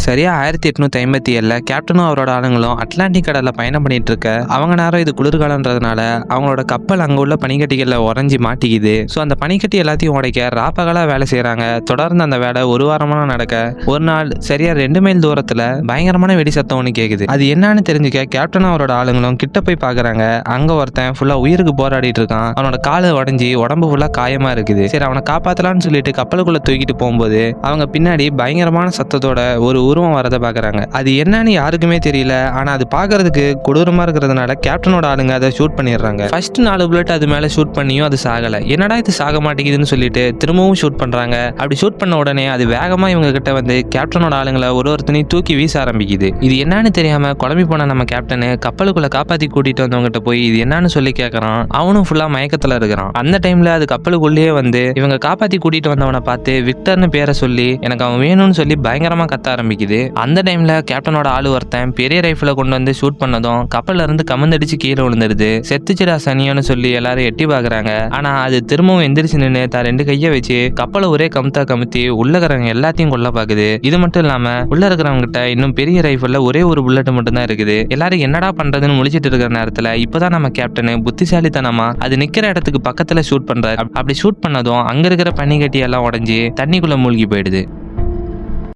சரியா 1857 கேப்டனும் அவரோட ஆளுங்களும் அட்லாண்டிக் கடல்ல பயணம் பண்ணிட்டு இருக்க அவங்க நேரம் இது குளிர்காலம்ன்றதுனால அவங்களோட கப்பல் அங்க உள்ள பனிக்கட்டிகள்ல உறைஞ்சி மாட்டிக்குது. ஸோ அந்த பனிக்கட்டி எல்லாத்தையும் உடைக்க ராப்பகலா வேலை செய்யறாங்க. தொடர்ந்து அந்த வேலை ஒரு வாரமா நடக்க ஒரு நாள் சரியா 2 மைல் தூரத்துல பயங்கரமான வெடி சத்தம் ஒன்று கேக்குது. அது என்னன்னு தெரிஞ்சுக்க கேப்டன் அவரோட ஆளுங்களும் கிட்ட போய் பாக்குறாங்க. அங்க ஒருத்தன் ஃபுல்லா உயிருக்கு போராடிட்டு இருக்கான். அவனோட காலு உடைஞ்சி உடம்பு ஃபுல்லா காயமா இருக்குது. சரி அவனை காப்பாத்தலாம்னு சொல்லிட்டு கப்பலுக்குள்ள தூக்கிட்டு போகும்போது அவங்க பின்னாடி பயங்கரமான சத்தத்தோட ஒரு உருவம் வரதை பாக்குறாங்க. அது என்னன்னு யாருக்குமே தெரியல. ஆனா அது பாக்குறதுக்கு கொடூரமா இருக்கிறதுனால கேப்டனோட ஆளுங்க அதை ஷூட் பண்ணிடுறாங்க. ஃபர்ஸ்ட் 4 புல்லட் அது மேல ஷூட் பண்ணியும் அது சாகல. என்னடா இது சாக மாட்டேங்குதுன்னு சொல்லிட்டு திரும்பவும் ஷூட் பண்றாங்க. அப்படி ஷூட் பண்ண உடனே அது வேகமா இவங்க கிட்ட வந்து கேப்டனோட ஆளுங்களை ஒருத்தனையும் தூக்கி வீச ஆரம்பிக்குது. இது என்னன்னு தெரியாம குழம்பி போன நம்ம கேப்டனு கப்பலுக்குள்ள காப்பாத்தி கூட்டிட்டு வந்தவங்கிட்ட போய் இது என்னன்னு சொல்லி கேட்கறான். அவனும் ஃபுல்லா மயக்கத்துல இருக்கிறான். அந்த டைம்ல அது கப்பலுக்குள்ளேயே வந்து இவங்க காப்பாத்தி கூட்டிட்டு வந்தவனை பார்த்து விக்டர்னு பேரை சொல்லி எனக்கு அவன் வேணும்னு சொல்லி பயங்கரமா கத்த ஆரம்பிக்குது. அந்த டைம்ல கேப்டனோட ஆளு ஒருத்தன் பெரிய ரைஃபிள கொண்டு வந்து ஷூட் பண்ணதும் கப்பல்ல இருந்து கமந்தடிச்சு கீழே விழுந்துருது. செத்துச்சுடா சனியோன்னு சொல்லி எல்லாரும் எட்டி பாக்குறாங்க. ஆனா அது திரும்பவும் எந்திரிச்சு நின்று தான் 2 கையை வச்சு கப்பலை ஒரே கமுத்தி உள்ள இருக்கிறவங்க எல்லாத்தையும் கொல்ல பாக்குது. இது மட்டும் இல்லாம உள்ள இருக்கிறவங்க கிட்ட இன்னும் பெரிய ரைஃபிள்ல ஒரே ஒரு புல்லட் மட்டும் தான் இருக்குது. எல்லாரும் என்னடா பண்றதுன்னு முழிச்சிட்டு இருக்கிற நேரத்துல இப்பதான் நம்ம கேப்டன் புத்திசாலித்தனமா அது நிக்கிற இடத்துக்கு பக்கத்துல ஷூட் பண்றாரு. அப்படி ஷூட் பண்ணதும் அங்க இருக்கிற பனிக்கட்டி எல்லாம் உடைஞ்சு தண்ணிக்குள்ள மூழ்கி போயிடுது.